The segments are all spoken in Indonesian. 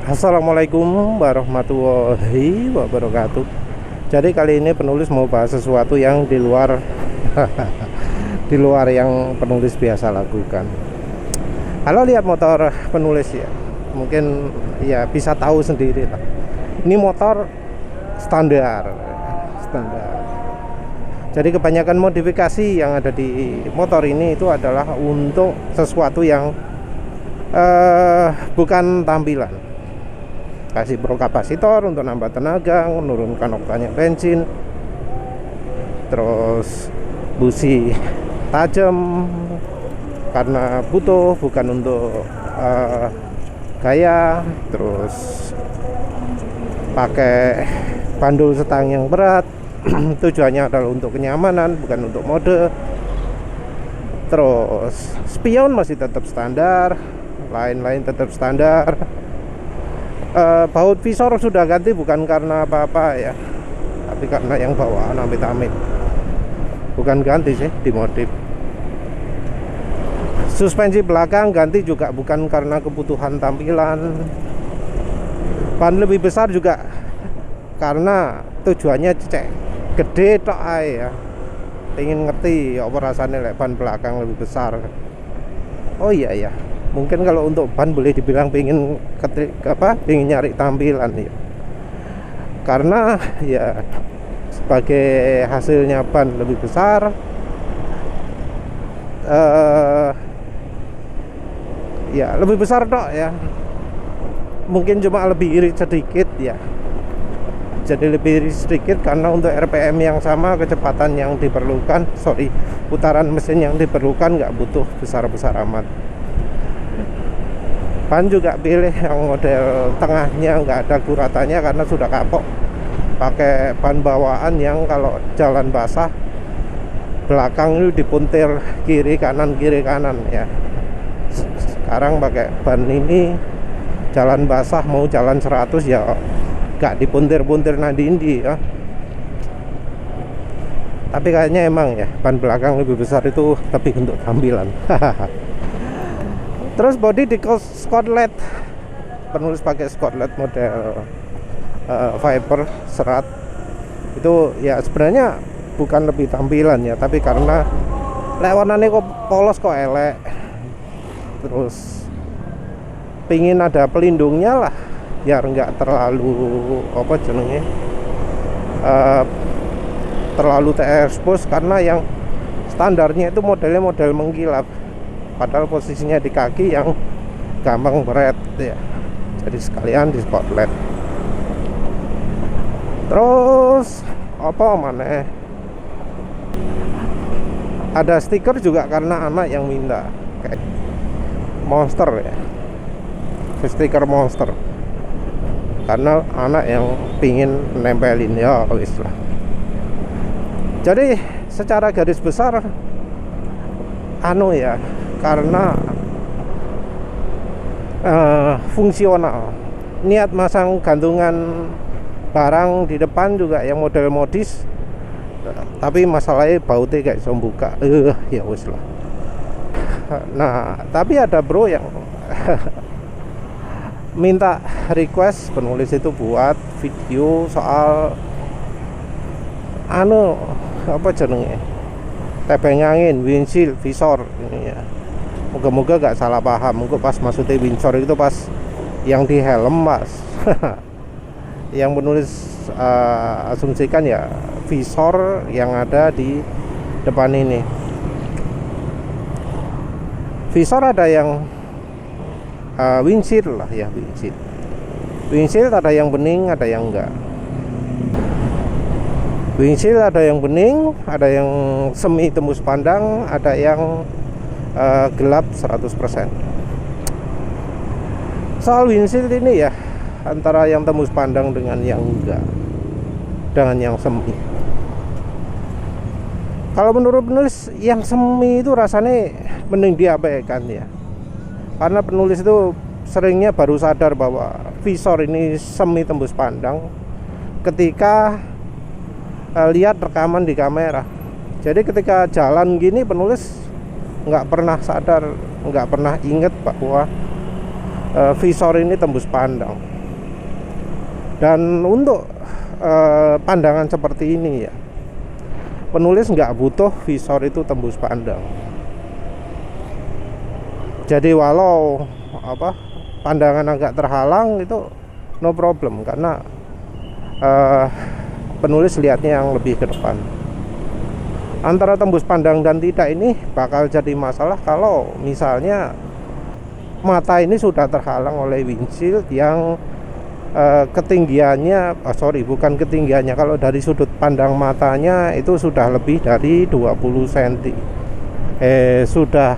Assalamualaikum warahmatullahi wabarakatuh. Jadi kali ini penulis mau bahas sesuatu yang di luar di luar yang penulis biasa lakukan. Kalau lihat motor penulis ya, mungkin ya bisa tahu sendiri lah. Ini motor standar. Jadi kebanyakan modifikasi yang ada di motor ini itu adalah untuk sesuatu yang bukan tampilan. Kasih pro kapasitor untuk nambah tenaga, menurunkan oktannya bensin, terus busi tajam karena butuh, bukan untuk gaya, terus pakai bandul setang yang berat. Tujuannya adalah untuk kenyamanan, bukan untuk mode. Terus spion masih tetap standar, lain-lain tetap standar. Baut visor sudah ganti bukan karena apa-apa ya, tapi karena yang bawaan amit-amit. Bukan ganti sih, dimodif. Suspensi belakang ganti juga bukan karena kebutuhan tampilan. Ban lebih besar juga karena tujuannya cek gede tok ae ya. Pengen ngerti ya apa rasanya lek ban belakang lebih besar. Oh iya ya. Mungkin kalau untuk ban boleh dibilang pengen nyari tampilan ya. Karena ya sebagai hasilnya ban lebih besar, ya lebih besar tok ya. Mungkin cuma lebih irit sedikit ya. Jadi lebih irit sedikit karena untuk RPM yang sama, kecepatan yang diperlukan, putaran mesin yang diperlukan nggak butuh besar-besar amat. Ban juga pilih yang model tengahnya nggak ada guratannya karena sudah kapok. Pakai ban bawaan yang kalau jalan basah belakang itu dipuntir kiri kanan ya. Sekarang pakai ban ini jalan basah mau jalan 100 ya gak dipuntir-puntir nadi ya. Tapi kayaknya emang ya ban belakang lebih besar itu lebih untuk tampilan. Terus body di Scotland, penulis pakai Scotland model fiber serat. Itu ya sebenarnya bukan lebih tampilan ya, tapi karena warnanya kok polos kok elek. Terus pingin ada pelindungnya lah, biar nggak terlalu terlalu terekspos, karena yang standarnya itu modelnya model mengkilap, padahal posisinya di kaki yang gampang beret ya. Jadi sekalian di spotlight. Terus apa mana? Ada stiker juga karena anak yang minta, kayak monster ya. Stiker monster karena anak yang pingin nempelin ya wis lah. Jadi secara garis besar ya, karena fungsional. Niat masang gantungan barang di depan juga yang model modis, tapi masalahnya bautnya kayak iso buka. Ya wis lah. Nah, tapi ada bro yang minta request penulis itu buat video soal tebeng angin, windshield, visor ini ya. Moga-moga gak salah paham. Mungkin pas maksudnya windsor itu pas yang di helm mas. Yang penulis asumsikan ya visor yang ada di depan ini. Visor ada yang windshield lah ya, windshield ada yang bening, ada yang enggak. Windshield ada yang bening, ada yang semi tembus pandang, ada yang gelap 100%. Soal windshield ini ya, antara yang tembus pandang dengan yang enggak, dengan yang semi. Kalau menurut penulis yang semi itu rasanya mending diabaikan ya. Karena penulis itu seringnya baru sadar bahwa visor ini semi tembus pandang ketika lihat rekaman di kamera. Jadi ketika jalan gini penulis nggak pernah sadar, nggak pernah inget bahwa visor ini tembus pandang. Dan untuk pandangan seperti ini ya, penulis nggak butuh visor itu tembus pandang. Jadi walau pandangan agak terhalang itu no problem, karena penulis lihatnya yang lebih ke depan. Antara tembus pandang dan tidak ini bakal jadi masalah kalau misalnya mata ini sudah terhalang oleh windshield yang ketinggiannya, bukan ketinggiannya, kalau dari sudut pandang matanya itu sudah lebih dari 20 cm. Sudah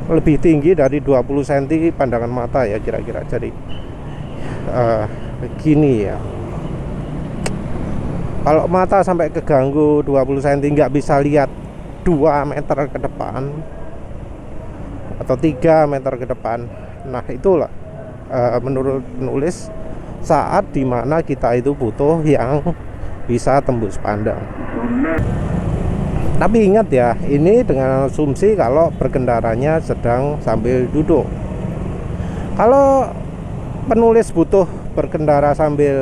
lebih tinggi dari 20 cm pandangan mata ya kira-kira. Jadi gini ya, kalau mata sampai keganggu 20 cm, nggak bisa lihat 2 meter ke depan atau 3 meter ke depan, nah itulah menurut penulis saat dimana kita itu butuh yang bisa tembus pandang. Tapi ingat ya, ini dengan asumsi kalau berkendaranya sedang sambil duduk. Kalau penulis butuh berkendara sambil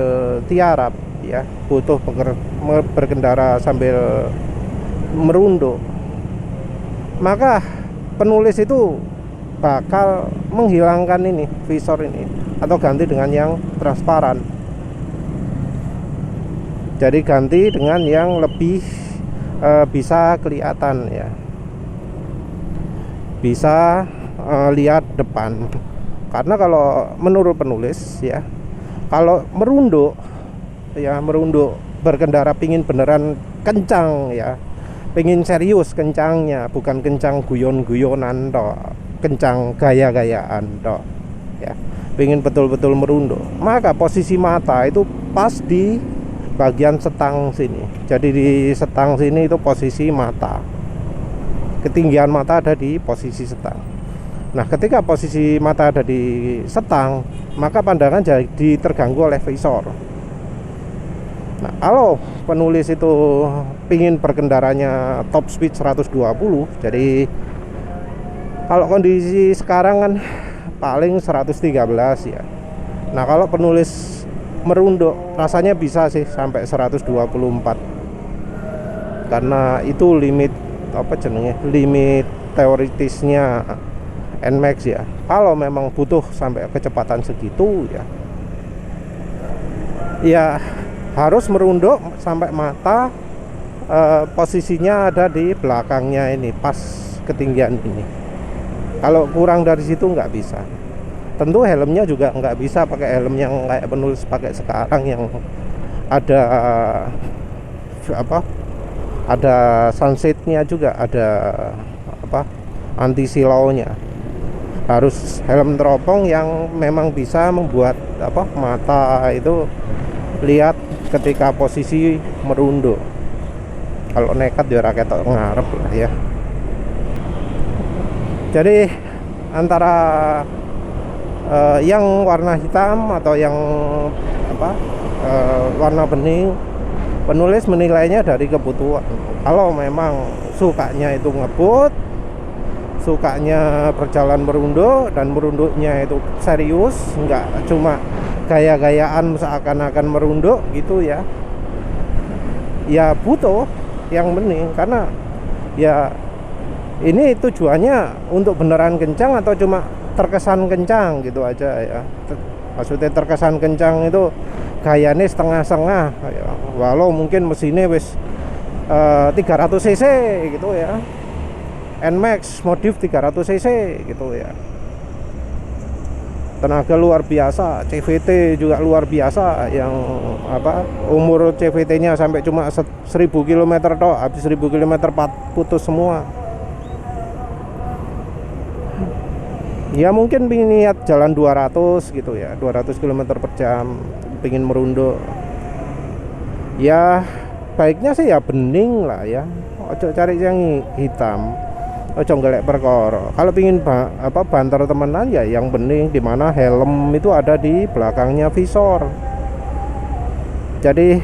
tiarap ya, butuh berkendara sambil merunduk, maka penulis itu bakal menghilangkan ini visor ini atau ganti dengan yang transparan. Jadi ganti dengan yang lebih bisa kelihatan ya, bisa lihat depan. Karena kalau menurut penulis ya, kalau merunduk berkendara pingin beneran kencang ya, pingin serius kencangnya, bukan kencang guyon-guyonan toh, kencang gaya-gayaan toh ya, pingin betul-betul merunduk, maka posisi mata itu pas di bagian setang sini. Jadi di setang sini itu posisi mata, ketinggian mata ada di posisi setang. Nah, ketika posisi mata ada di setang, maka pandangan jadi terganggu oleh visor. Nah, kalau penulis itu pingin berkendaranya top speed 120, jadi kalau kondisi sekarang kan paling 113 ya. Nah, kalau penulis merunduk rasanya bisa sih sampai 124, karena itu limit limit teoritisnya NMAX ya. Kalau memang butuh sampai kecepatan segitu ya harus merunduk sampai mata posisinya ada di belakangnya ini, pas ketinggian ini. Kalau kurang dari situ nggak bisa. Tentu helmnya juga nggak bisa pakai helm yang kayak penulis pakai sekarang, yang ada ada sunsetnya juga, ada anti silau-nya. Harus helm teropong yang memang bisa membuat mata itu lihat ketika posisi merunduk. Kalau nekat ya rakyat ngarep lah ya. Jadi antara yang warna hitam atau yang warna bening, penulis menilainya dari kebutuhan. Kalau memang sukanya itu ngebut, sukanya berjalan merunduk, dan merunduknya itu serius, nggak cuma gaya-gayaan seakan-akan merunduk gitu ya, ya butuh yang bening. Karena ya ini tujuannya untuk beneran kencang atau cuma terkesan kencang gitu aja ya. Maksudnya terkesan kencang itu gayanya setengah-setengah ya. Walau mungkin mesinnya wis 300 cc gitu ya, NMAX modif 300 cc gitu ya, tenaga luar biasa, CVT juga luar biasa, yang umur CVT-nya sampai cuma 1000 km toh, habis 1000 km putus semua. Ya mungkin pingin niat jalan 200 gitu ya, 200 km per jam, pingin merunduk. Ya baiknya sih ya bening lah ya, ojo cari yang hitam, ojo ngelek perkara. Kalau pingin banter temenan ya yang bening, dimana helm itu ada di belakangnya visor. Jadi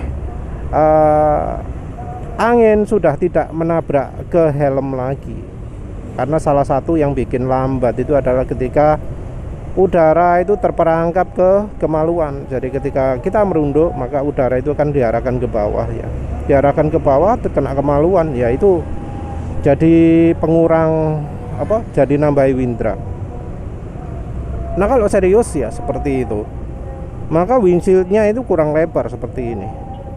angin sudah tidak menabrak ke helm lagi. Karena salah satu yang bikin lambat itu adalah ketika udara itu terperangkap ke kemaluan. Jadi ketika kita merunduk, maka udara itu akan diarahkan ke bawah ya. Diarahkan ke bawah terkena kemaluan, ya itu jadi pengurang apa? Jadi nambahi windra. Nah, kalau serius ya seperti itu. Maka windshieldnya itu kurang lebar seperti ini.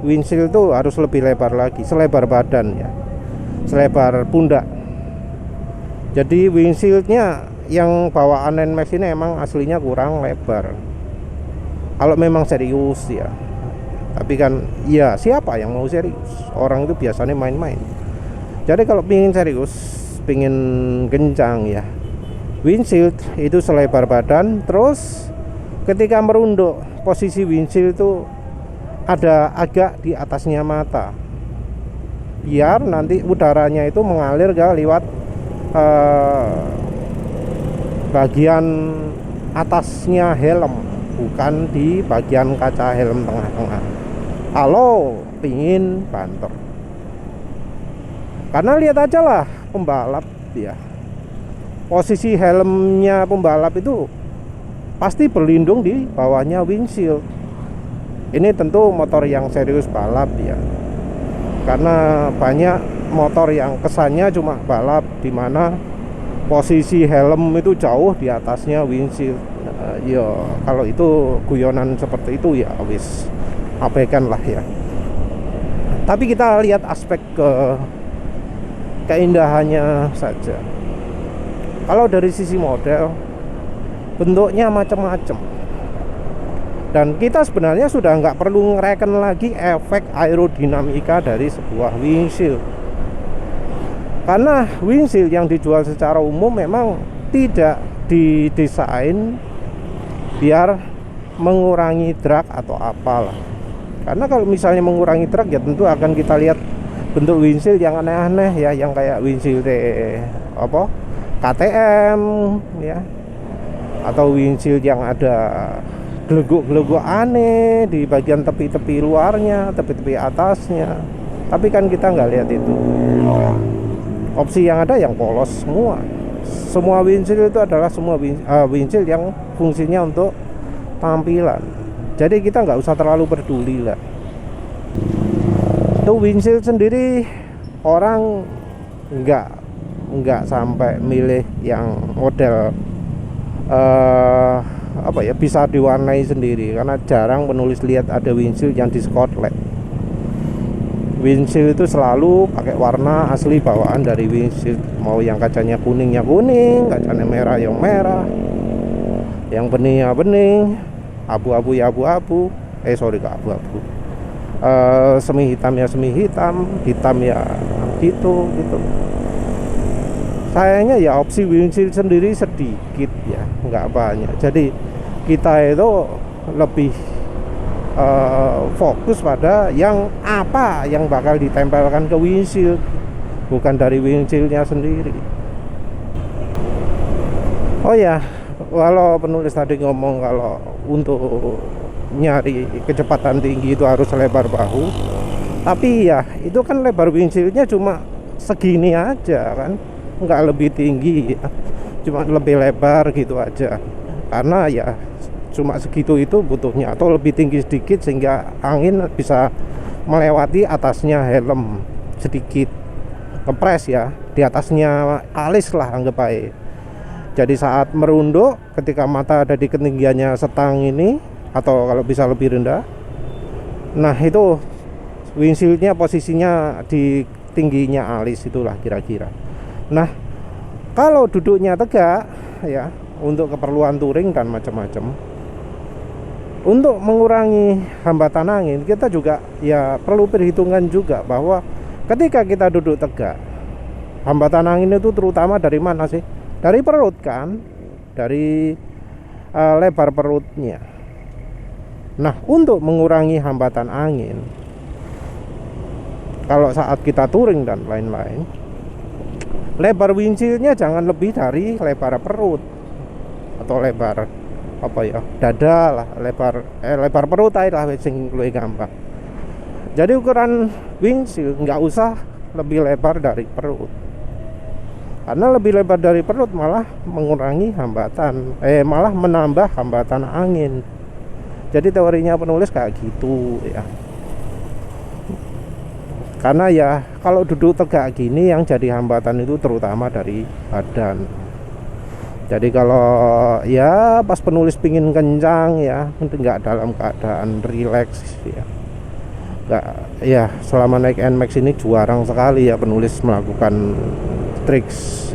Windshield itu harus lebih lebar lagi, selebar badan ya. Selebar pundak. Jadi windshieldnya yang bawaan NMAX ini emang aslinya kurang lebar. Kalau memang serius ya. Tapi kan ya siapa yang mau serius? Orang itu biasanya main-main. Jadi kalau pingin serius, pingin kencang ya, windshield itu selebar badan. Terus ketika merunduk, posisi windshield itu ada agak di atasnya mata, biar nanti udaranya itu mengalir ke lewat bagian atasnya helm, bukan di bagian kaca helm tengah-tengah. Kalau pingin banter, karena lihat aja lah pembalap ya, posisi helmnya pembalap itu pasti berlindung di bawahnya windshield. Ini tentu motor yang serius balap ya, karena banyak motor yang kesannya cuma balap, dimana posisi helm itu jauh di atasnya windshield. Ya kalau itu guyonan seperti itu ya wis abaikan lah ya. Tapi kita lihat aspek keindahannya saja. Kalau dari sisi model, bentuknya macam-macam, dan kita sebenarnya sudah nggak perlu ngereken lagi efek aerodinamika dari sebuah windshield, karena windshield yang dijual secara umum memang tidak didesain biar mengurangi drag atau apalah. Karena kalau misalnya mengurangi drag ya tentu akan kita lihat bentuk windshield yang aneh-aneh ya, yang kayak windshield apa KTM ya, atau windshield yang ada geleguk-geleguk aneh di bagian tepi-tepi luarnya, tepi-tepi atasnya. Tapi kan kita nggak lihat itu. Opsi yang ada yang polos semua. Semua windshield itu adalah semua windshield yang fungsinya untuk tampilan. Jadi kita nggak usah terlalu peduli lah. Itu windshield sendiri orang nggak sampai milih yang model apa ya, bisa diwarnai sendiri, karena jarang penulis lihat ada windshield yang di Scotland. Windshield itu selalu pakai warna asli bawaan dari windshield, mau yang kacanya kuning ya kuning, kacanya merah yang merah, yang bening ya bening, abu-abu ya abu-abu, sorry ke abu-abu, semi hitam ya semi hitam, hitam ya gitu. Sayangnya ya opsi windshield sendiri sedikit ya, nggak banyak. Jadi kita itu lebih fokus pada yang apa yang bakal ditempelkan ke windshield, bukan dari windshieldnya sendiri. Oh ya, kalau penulis tadi ngomong kalau untuk nyari kecepatan tinggi itu harus lebar bahu, tapi ya itu kan lebar windshieldnya cuma segini aja kan, nggak lebih tinggi ya, cuma lebih lebar gitu aja. Karena ya cuma segitu itu butuhnya, atau lebih tinggi sedikit sehingga angin bisa melewati atasnya helm sedikit, kepres ya di atasnya alis lah anggap baik. Jadi saat merunduk, ketika mata ada di ketinggiannya setang ini, atau kalau bisa lebih rendah, nah itu windshieldnya posisinya di tingginya alis itulah kira-kira. Nah kalau duduknya tegak ya, untuk keperluan touring dan macam-macam, untuk mengurangi hambatan angin, kita juga ya perlu perhitungan juga bahwa ketika kita duduk tegak, hambatan angin itu terutama dari mana sih? Dari perut kan, dari lebar perutnya. Nah untuk mengurangi hambatan angin, kalau saat kita touring dan lain-lain, lebar windshieldnya jangan lebih dari lebar perut atau lebar apa ya, dada lah, lebar perut aja lah sing luwih gampang. Jadi ukuran windshield nggak usah lebih lebar dari perut. karena lebih lebar dari perut malah mengurangi hambatan, malah menambah hambatan angin. Jadi teorinya penulis kayak gitu ya. Karena ya kalau duduk tegak gini yang jadi hambatan itu terutama dari badan. Jadi kalau ya pas penulis pingin kencang ya, nggak dalam keadaan rileks ya. Nggak, ya selama naik NMAX ini jarang sekali ya penulis melakukan triks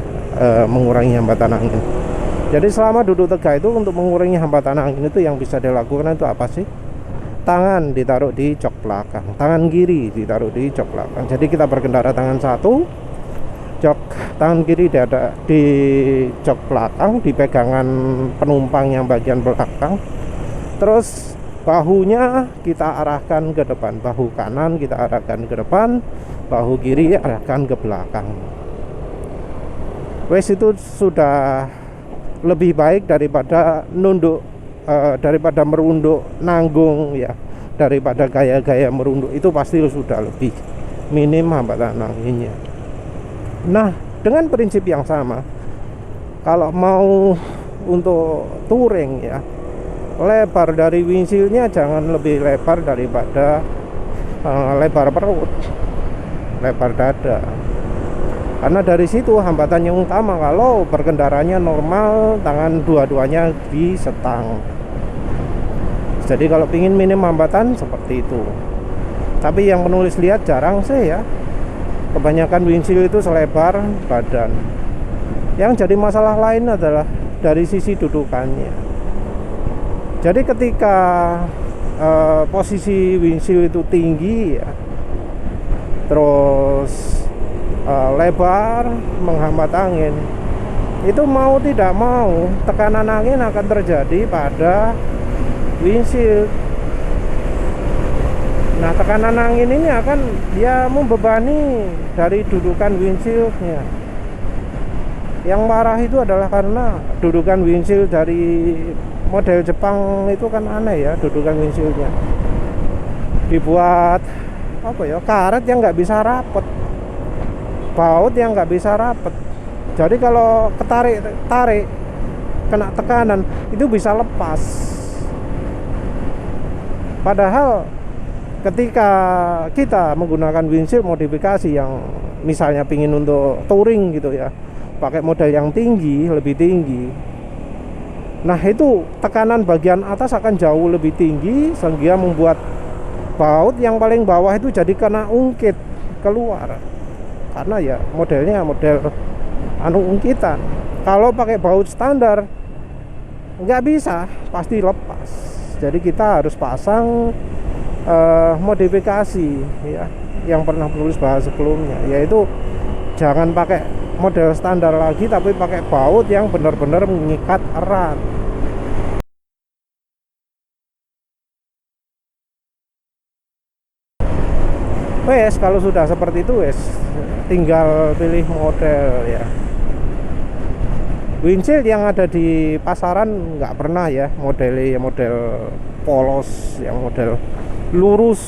mengurangi hambatan angin. Jadi selama duduk tegak itu untuk mengurangi hambatan angin itu yang bisa dilakukan itu apa sih? Tangan ditaruh di jok belakang, tangan kiri ditaruh di jok belakang. Jadi kita berkendara tangan satu, tangan kiri ada di jok belakang, di pegangan penumpang yang bagian belakang. Terus bahunya kita arahkan ke depan, bahu kanan kita arahkan ke depan, bahu kiri arahkan ke belakang. Wes itu sudah lebih baik daripada nunduk, daripada merunduk nanggung ya, daripada gaya-gaya merunduk itu pasti sudah lebih minim hambatan anginnya. Nah, dengan prinsip yang sama, kalau mau untuk touring ya, lebar dari windshieldnya jangan lebih lebar daripada lebar perut, lebar dada. Karena dari situ hambatan yang utama kalau berkendaranya normal, tangan dua-duanya di setang. Jadi kalau pingin minim hambatan seperti itu. Tapi yang penulis lihat jarang sih ya. Kebanyakan windshield itu selebar badan. Yang jadi masalah lain adalah dari sisi dudukannya. Jadi ketika posisi windshield itu tinggi ya, terus lebar menghambat angin, itu mau tidak mau tekanan angin akan terjadi pada windshield. Nah, tekanan angin ini akan dia membebani dari dudukan windshieldnya. Yang parah itu adalah karena dudukan windshield dari model Jepang itu kan aneh ya, dudukan windshieldnya dibuat apa ya, karet yang nggak bisa rapet, baut yang nggak bisa rapet. Jadi kalau tarik kena tekanan itu bisa lepas. Padahal ketika kita menggunakan windshield modifikasi yang misalnya pingin untuk touring gitu ya, pakai model yang tinggi, lebih tinggi, nah itu tekanan bagian atas akan jauh lebih tinggi sehingga membuat baut yang paling bawah itu jadi kena ungkit keluar. Karena ya modelnya model ungkitan. Kalau pakai baut standar nggak bisa, pasti lepas. Jadi kita harus pasang modifikasi ya, yang pernah penulis bahas sebelumnya, yaitu jangan pakai model standar lagi tapi pakai baut yang benar-benar mengikat erat. Wes kalau sudah seperti itu wes tinggal pilih model ya. Windshield yang ada di pasaran nggak pernah ya model polos, yang model lurus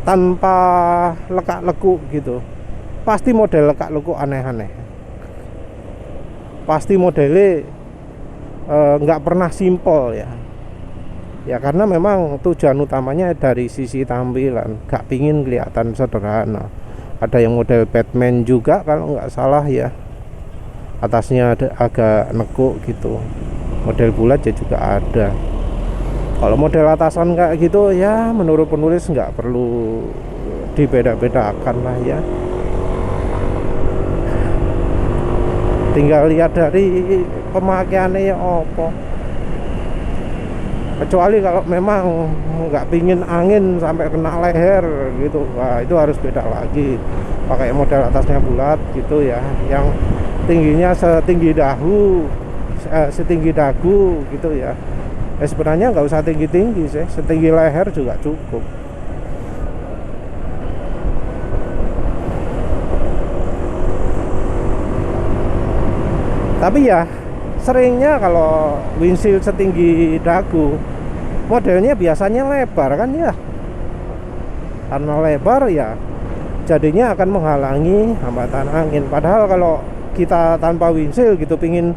tanpa lekak-lekuk gitu. Pasti model lekak-lekuk aneh-aneh. Pasti modelnya nggak pernah simpel ya. Ya karena memang tujuan utamanya dari sisi tampilan, gak pingin kelihatan sederhana. Ada yang model Batman juga kalau nggak salah ya, atasnya ada agak nekuk gitu. Model bulat ya juga ada. Kalau model atasan kayak gitu ya menurut penulis nggak perlu dibeda-bedakan lah ya. Tinggal lihat dari pemakaiannya ya apa. Kecuali kalau memang nggak pingin angin sampai kena leher gitu, wah itu harus beda lagi, pakai model atasnya bulat gitu ya, yang tingginya setinggi dagu gitu ya. Sebenarnya nggak usah tinggi-tinggi sih, setinggi leher juga cukup. Tapi ya seringnya kalau windshield setinggi dagu modelnya biasanya lebar kan ya. Karena lebar ya jadinya akan menghalangi hambatan angin. Padahal kalau kita tanpa windshield gitu pingin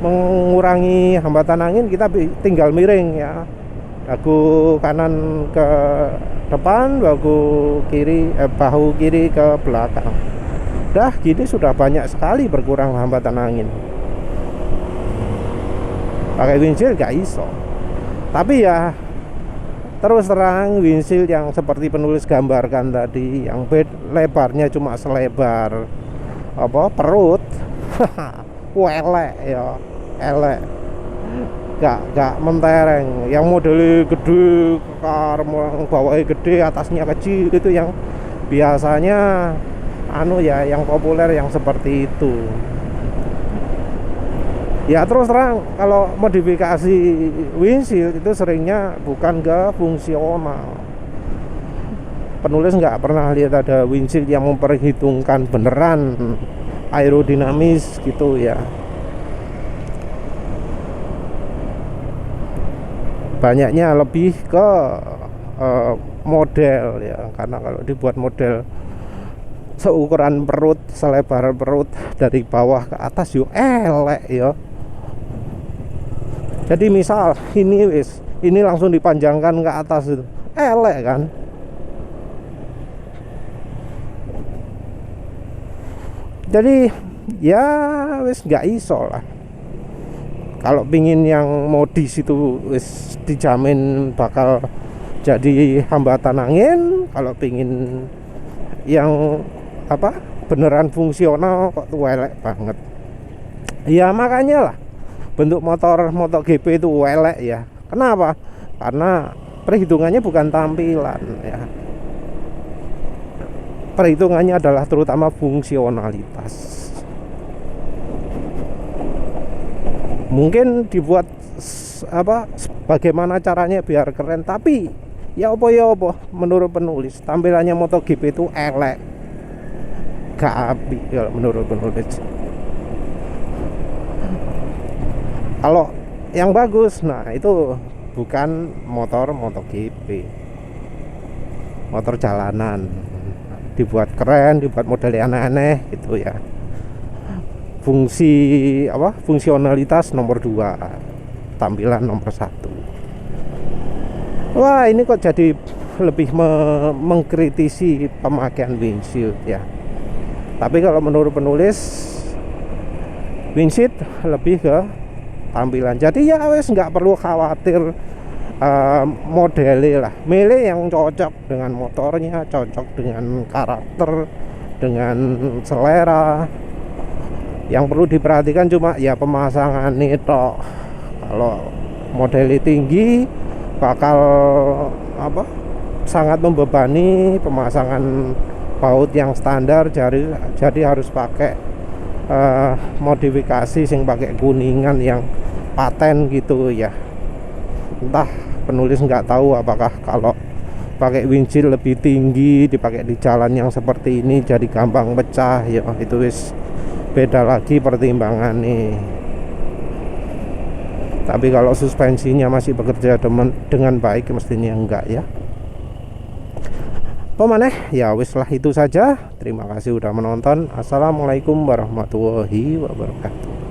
mengurangi hambatan angin, kita tinggal miring ya, dagu kanan ke depan, bahu kiri ke belakang. Dah gini sudah banyak sekali berkurang hambatan angin. Pakai windshield gak iso. Tapi ya terus terang, windshield yang seperti penulis gambarkan tadi, yang lebarnya cuma selebar perut, elek ya, elek, gak mentereng. Yang modelnya gede, kekar, bawahnya gede, atasnya kecil, itu yang biasanya yang populer yang seperti itu. Ya terus terang, kalau modifikasi windshield itu seringnya bukan ke fungsional. Penulis nggak pernah lihat ada windshield yang memperhitungkan beneran aerodinamis gitu ya. Banyaknya lebih ke model ya, karena kalau dibuat model seukuran perut, selebar perut dari bawah ke atas elek ya. Jadi misal ini langsung dipanjangkan ke atas, itu elek kan. Jadi ya nggak iso lah. Kalau pingin yang modis itu dijamin bakal jadi hambatan angin. Kalau pingin yang beneran fungsional kok tuh elek banget. Ya makanya lah bentuk motor MotoGP itu elek ya. Kenapa? Karena perhitungannya bukan tampilan ya. Perhitungannya adalah terutama fungsionalitas. Mungkin dibuat bagaimana caranya biar keren, tapi ya apa menurut penulis tampilannya MotoGP itu elek, gak apik kalau menurut penulis. Kalau yang bagus, nah itu bukan motor MotoGP, motor jalanan, dibuat keren, dibuat model aneh-aneh gitu ya. Fungsionalitas nomor 2, tampilan nomor 1. Wah, ini kok jadi lebih mengkritisi pemakaian windshield ya. Tapi kalau menurut penulis, windshield lebih ke tampilan. Jadi ya wes nggak perlu khawatir modelnya lah. Milih yang cocok dengan motornya, cocok dengan karakter, dengan selera. Yang perlu diperhatikan cuma ya pemasangan itu. Kalau modelnya tinggi bakal sangat membebani pemasangan baut yang standar, jadi harus pakai modifikasi sing pakai kuningan yang paten gitu ya. Entah penulis nggak tahu apakah kalau pakai windshield lebih tinggi dipakai di jalan yang seperti ini jadi gampang pecah ya. Itu wis beda lagi pertimbangan nih. Tapi kalau suspensinya masih bekerja dengan baik mestinya enggak ya. Pemaneh ya wis lah, itu saja. Terima kasih udah menonton. Assalamualaikum warahmatullahi wabarakatuh.